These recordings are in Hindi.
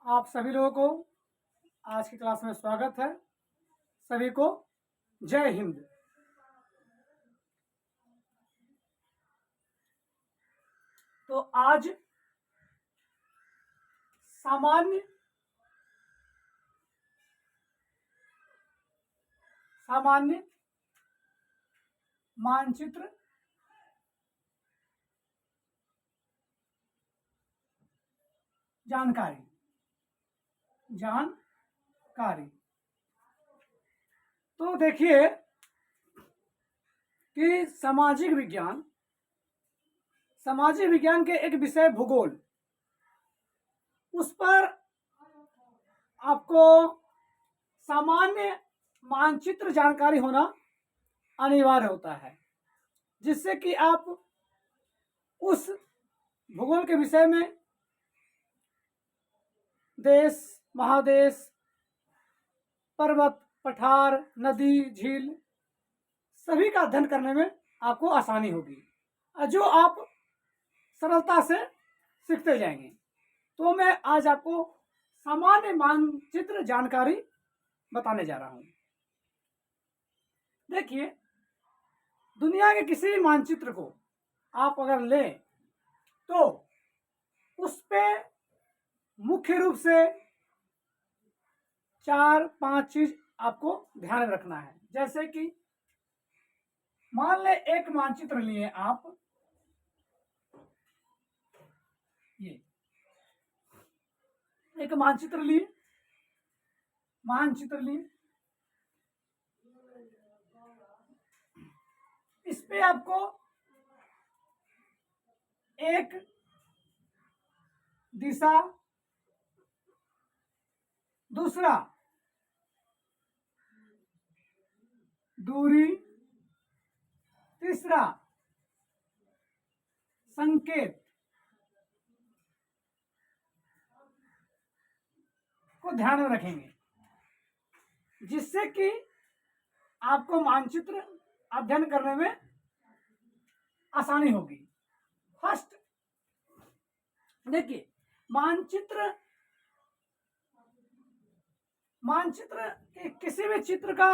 आप सभी लोगों को आज की क्लास में स्वागत है। सभी को जय हिंद। तो आज सामान्य मानचित्र जानकारी तो देखिए कि सामाजिक विज्ञान के एक विषय भूगोल, उस पर आपको सामान्य मानचित्र जानकारी होना अनिवार्य होता है, जिससे कि आप उस भूगोल के विषय में देश, महादेश, पर्वत, पठार, नदी, झील सभी का अध्ययन करने में आपको आसानी होगी, जो आप सरलता से सीखते जाएंगे। तो मैं आज आपको सामान्य मानचित्र जानकारी बताने जा रहा हूं। देखिए, दुनिया के किसी भी मानचित्र को आप अगर लें तो उस पे मुख्य रूप से 4-5 चीज आपको ध्यान में रखना है। जैसे कि मान ले एक मानचित्र लिए आप, ये एक मानचित्र लिए, इस पे आपको एक दिशा, दूसरा दूरी, तीसरा संकेत को ध्यान में रखेंगे, जिससे कि आपको मानचित्र अध्ययन करने में आसानी होगी। फर्स्ट देखिए, मानचित्र के किसी भी चित्र का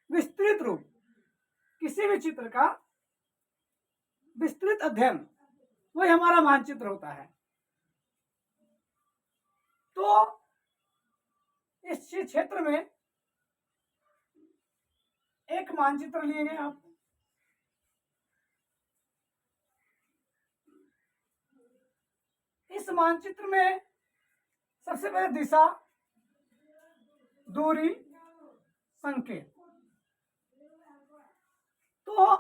विस्तृत रूप, किसी भी चित्र का विस्तृत अध्ययन, वही हमारा मानचित्र होता है। तो इस क्षेत्र में एक मानचित्र लिए गए आप, इस मानचित्र में सबसे पहले दिशा, दूरी, संकेत। तो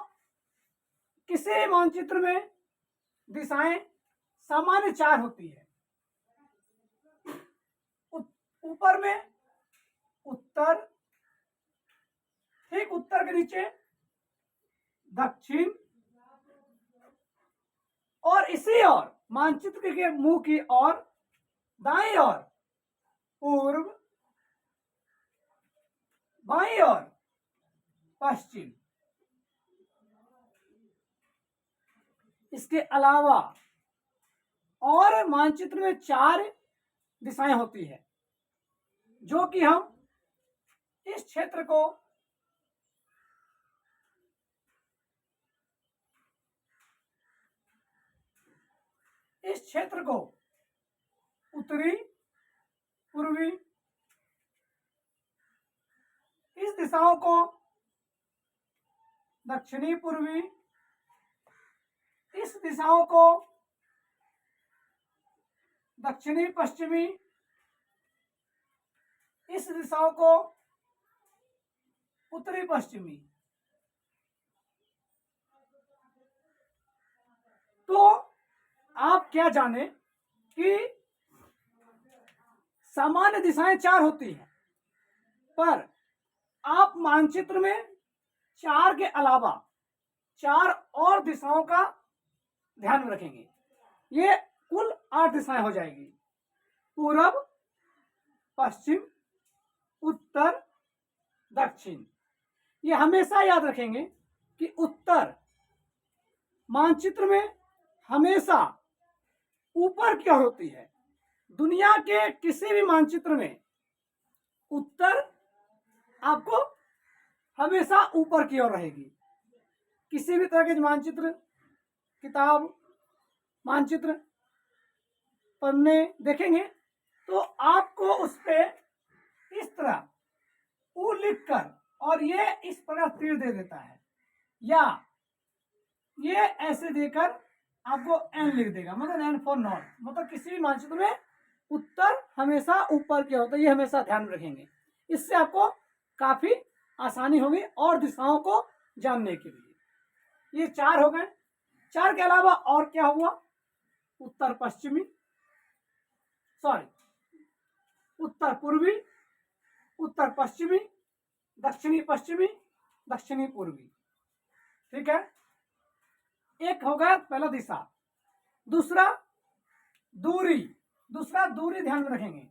किसी भी मानचित्र में दिशाएं सामान्य 4 होती है। ऊपर में उत्तर, ठीक उत्तर के नीचे दक्षिण, और इसी ओर मानचित्र के मुंह की ओर दाईं ओर पूर्व, बाईं ओर पश्चिम। इसके अलावा और मानचित्र में 4 दिशाएं होती है, जो कि हम इस क्षेत्र को उत्तरी, पूर्वी, इस दिशाओं को दक्षिणी पूर्वी, इस दिशाओं को दक्षिणी पश्चिमी, इस दिशाओं को उत्तरी पश्चिमी। तो आप क्या जाने कि सामान्य दिशाएं 4 होती हैं, पर आप मानचित्र में 4 के अलावा 4 और दिशाओं का ध्यान में रखेंगे। ये कुल 8 दिशाएं हो जाएगी: पूरब, पश्चिम, उत्तर, दक्षिण। ये हमेशा याद रखेंगे कि उत्तर मानचित्र में हमेशा ऊपर की ओर होती है, दुनिया के किसी भी मानचित्र में उत्तर आपको हमेशा ऊपर की ओर रहेगी। किसी भी तरह के मानचित्र, किताब, मानचित्र पढ़ने देखेंगे तो आपको उस पे इस तरह ऊ लिख कर और ये इस प्रकार तीर दे देता है, या ये ऐसे देकर आपको एन लिख देगा, मतलब एन फॉर नॉर्थ। मतलब किसी भी मानचित्र में उत्तर हमेशा ऊपर के होता है, ये हमेशा ध्यान रखेंगे। इससे आपको काफी आसानी होगी और दिशाओं को जानने के लिए। ये 4 हो गए। 4 के अलावा और क्या हुआ? उत्तर पश्चिमी, सॉरी, उत्तर पूर्वी, उत्तर पश्चिमी, दक्षिणी पश्चिमी, दक्षिणी पूर्वी। ठीक है, एक हो गया पहला दिशा। दूसरा दूरी, दूसरा दूरी ध्यान में रखेंगे।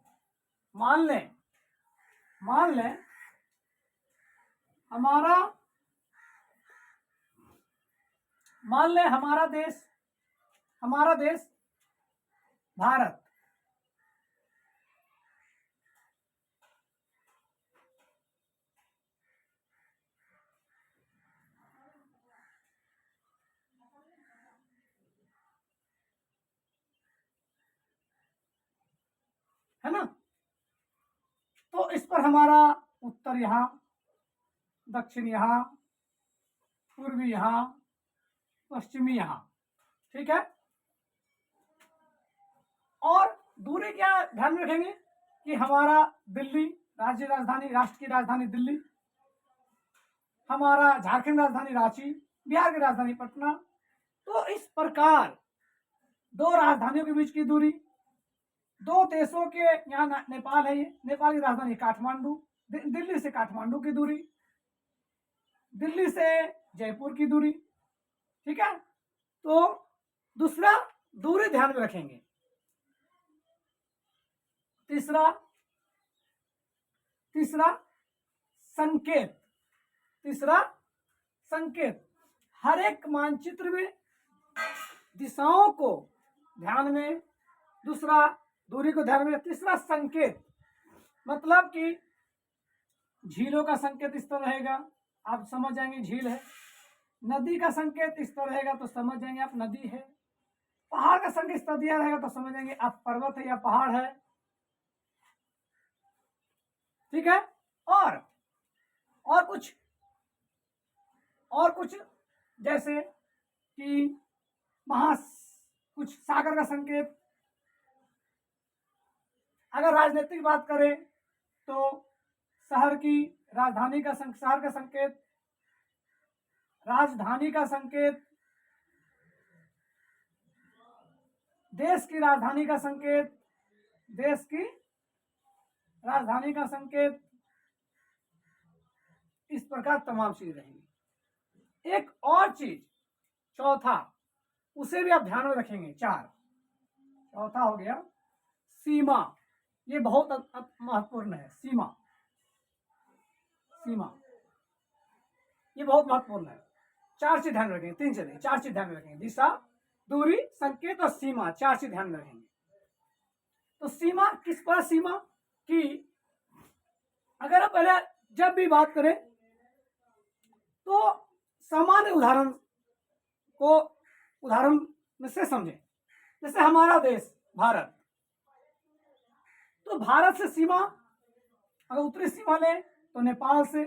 मान लें हमारा देश भारत, है ना? तो इस पर हमारा उत्तर यहां, दक्षिण यहां, पूर्वी यहां, पश्चिमी यहां। ठीक है, और दूरी क्या ध्यान में रखेंगे कि हमारा दिल्ली राष्ट्र की राजधानी दिल्ली, हमारा झारखंड राजधानी रांची, बिहार की राजधानी पटना। तो इस प्रकार 2 राजधानियों के बीच की दूरी, 2 देशों के, यहाँ नेपाल है, ये नेपाल की राजधानी काठमांडू, दिल्ली से काठमांडू की दूरी, दिल्ली से जयपुर की दूरी। ठीक है, तो दूसरा दूरी ध्यान में रखेंगे। तीसरा संकेत, हर एक मानचित्र में दिशाओं को ध्यान में, दूसरा दूरी को ध्यान में, तीसरा संकेत, मतलब कि झीलों का संकेत इस तरह रहेगा, आप समझ जाएंगे झील है। नदी का संकेत इस तरह रहेगा तो समझ जाएंगे आप नदी है। पहाड़ का संकेत इस तरह दिया रहेगा तो समझ जाएंगे आप पर्वत है या पहाड़ है। ठीक है, और कुछ जैसे कि कुछ सागर का संकेत। अगर राजनीतिक बात करें तो शहर का संकेत, राजधानी का संकेत, देश की राजधानी का संकेत, इस प्रकार तमाम चीज रहेंगी। एक और चीज, चौथा, उसे भी आप ध्यान में रखेंगे। 4, चौथा हो गया सीमा। ये बहुत महत्वपूर्ण है। सीमा ये बहुत महत्वपूर्ण है। 4 चीज ध्यान में रखेंगे, 3 चलिए 4 चीज ध्यान में रखेंगे। दिशा, दूरी, संकेत और सीमा, 4 चीज ध्यान में रखेंगे। तो सीमा किस पर? सीमा की अगर आप पहले जब भी बात करें तो सामान्य उदाहरण में से समझें। जैसे हमारा देश भारत, तो भारत से सीमा अगर उत्तरी सीमा लें तो नेपाल से,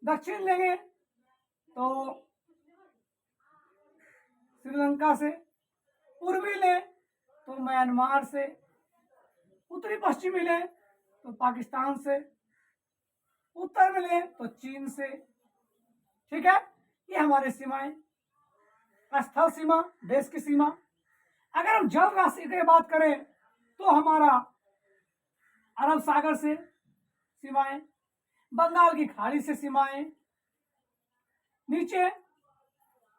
दक्षिण लेंगे तो श्रीलंका से, पूर्वी लें तो म्यांमार से, उत्तरी पश्चिमी लें तो पाकिस्तान से, उत्तर में लें तो चीन से। ठीक है, ये हमारी सीमाएं, स्थल सीमा, देश की सीमा। अगर हम जल राशि की बात करें तो हमारा अरब सागर से सीमाएं, बंगाल की खाड़ी से सीमाएं, नीचे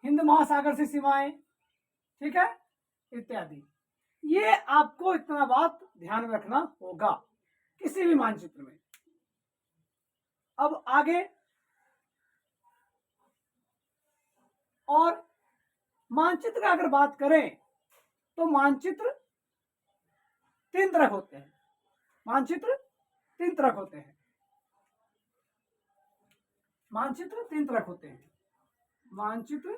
हिंद महासागर से सीमाएं। ठीक है, इत्यादि। ये आपको इतना बात ध्यान में रखना होगा किसी भी मानचित्र में। अब आगे, और मानचित्र की अगर बात करें तो मानचित्र 3 तरह होते हैं। मानचित्र 3 तरह होते हैं। मानचित्र 3 तरह होते हैं। मानचित्र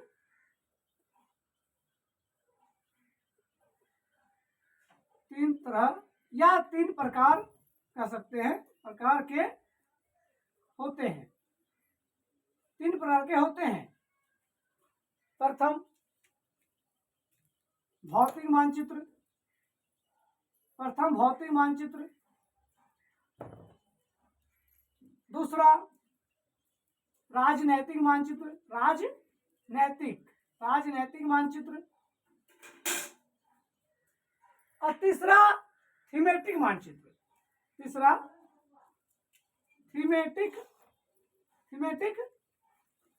3 तरह या 3 प्रकार कह सकते हैं, प्रकार के होते हैं। 3 प्रकार के होते हैं। प्रथम भौतिक मानचित्र। प्रथम भौतिक मानचित्र। दूसरा राजनैतिक मानचित्र। राजनैतिक मानचित्र। और तीसरा थीमेटिक मानचित्र। तीसरा थीमेटिक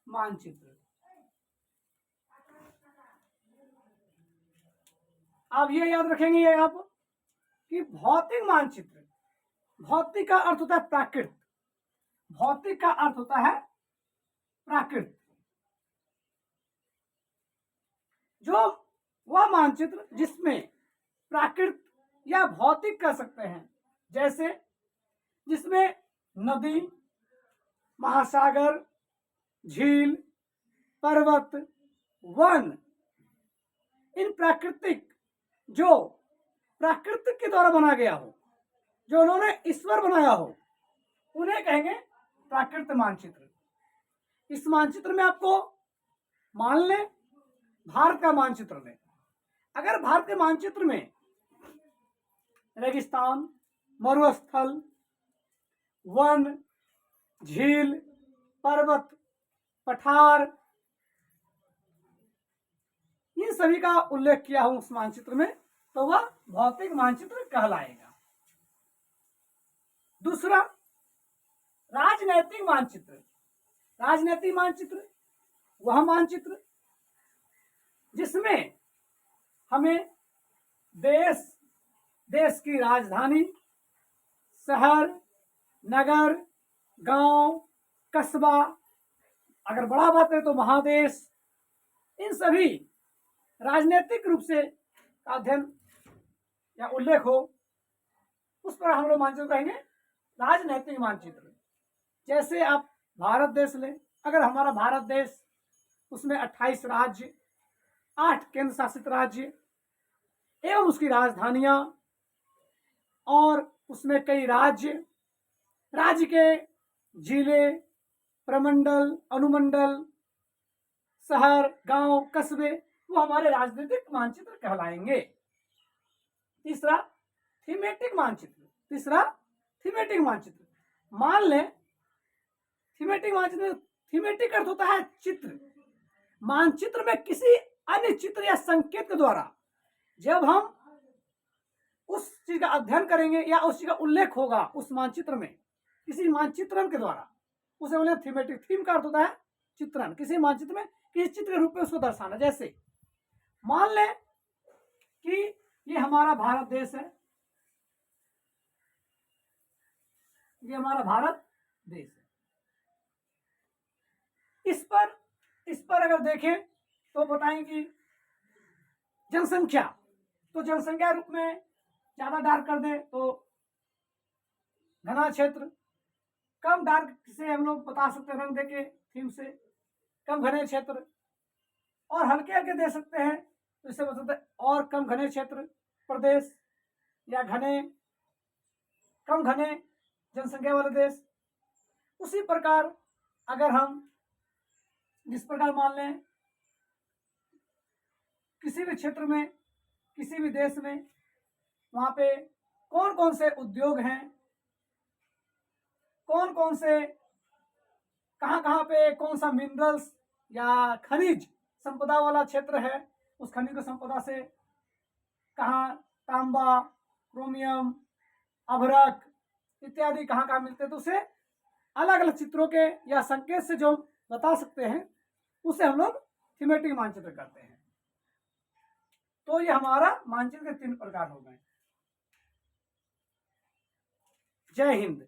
मानचित्र। आप ये याद रखेंगे ये आप कि भौतिक मानचित्र, भौतिक का अर्थ होता है प्राकृत। भौतिक का अर्थ होता है प्राकृत। जो वह मानचित्र जिसमें प्राकृत या भौतिक कह सकते हैं, जैसे जिसमें नदी, महासागर, झील, पर्वत, वन, इन प्राकृतिक जो प्राकृतिक के द्वारा बना गया हो, जो उन्होंने ईश्वर बनाया हो, उन्हें कहेंगे प्राकृतिक मानचित्र। इस मानचित्र में आपको मान लें भारत का मानचित्र लें। अगर भारत के मानचित्र में रेगिस्तान, मरुस्थल, वन, झील, पर्वत, पठार, इन सभी का उल्लेख किया हूं उस मानचित्र में, तो वह भौतिक मानचित्र कहलाएगा। दूसरा राजनैतिक मानचित्र। राजनैतिक मानचित्र वह मानचित्र जिसमें हमें देश की राजधानी, शहर, नगर, गांव, कस्बा, अगर बड़ा बात है तो महादेश, इन सभी राजनीतिक रूप से अध्ययन या उल्लेख हो, उस पर हम लोग मानचित्र कहेंगे राजनैतिक मानचित्र। जैसे आप भारत देश लें, अगर हमारा भारत देश, उसमें 28 राज्य, 8 केंद्र शासित राज्य एवं उसकी राजधानियां, और उसमें कई राज्य के जिले, प्रमंडल, अनुमंडल, शहर, गांव, कस्बे, वो हमारे राजनीतिक मानचित्र कहलाएंगे। तीसरा थीमेटिक मानचित्र। तीसरा थीमेटिक मानचित्र। मान लें थीमेटिक मानचित्र, थीमेटिक अर्थ होता है चित्र। मानचित्र में किसी अन्य चित्र या संकेत के द्वारा जब हम उस चीज का अध्ययन करेंगे या उस चीज का उल्लेख होगा उस मानचित्र में, किसी मानचित्रण के द्वारा, उसे बोले थीमेटिक। थीम का अर्थ होता है चित्रण, किसी मानचित्र में किसी चित्र के रूप में उसको दर्शाना। जैसे मान लें कि ये हमारा भारत देश है, ये हमारा भारत देश है। इस पर अगर देखें तो बताएं कि जनसंख्या, तो जनसंख्या रूप में ज्यादा डार्क कर दे तो घना क्षेत्र, कम डार्क से हम लोग बता सकते हैं रंग देके थीम से, कम घने क्षेत्र, और हल्के हल्के दे सकते हैं तो इससे बता सकते हैं और कम घने क्षेत्र प्रदेश, या कम घने जनसंख्या वाले देश। उसी प्रकार अगर हम जिस प्रकार मान लें किसी भी क्षेत्र में, किसी भी देश में, वहां पे कौन कौन से उद्योग हैं, कौन कौन से कहां पे कौन सा मिनरल्स या खनिज संपदा वाला क्षेत्र है, उस खनिज की संपदा से कहाँ तांबा, क्रोमियम, अभ्रक इत्यादि कहाँ मिलते हैं, तो उसे अलग अलग चित्रों के या संकेत से जो बता सकते हैं उसे हम लोग थीमेटिक मानचित्र करते हैं। तो ये हमारा मानचित्र के 3 प्रकार हो गए। जय हिंद।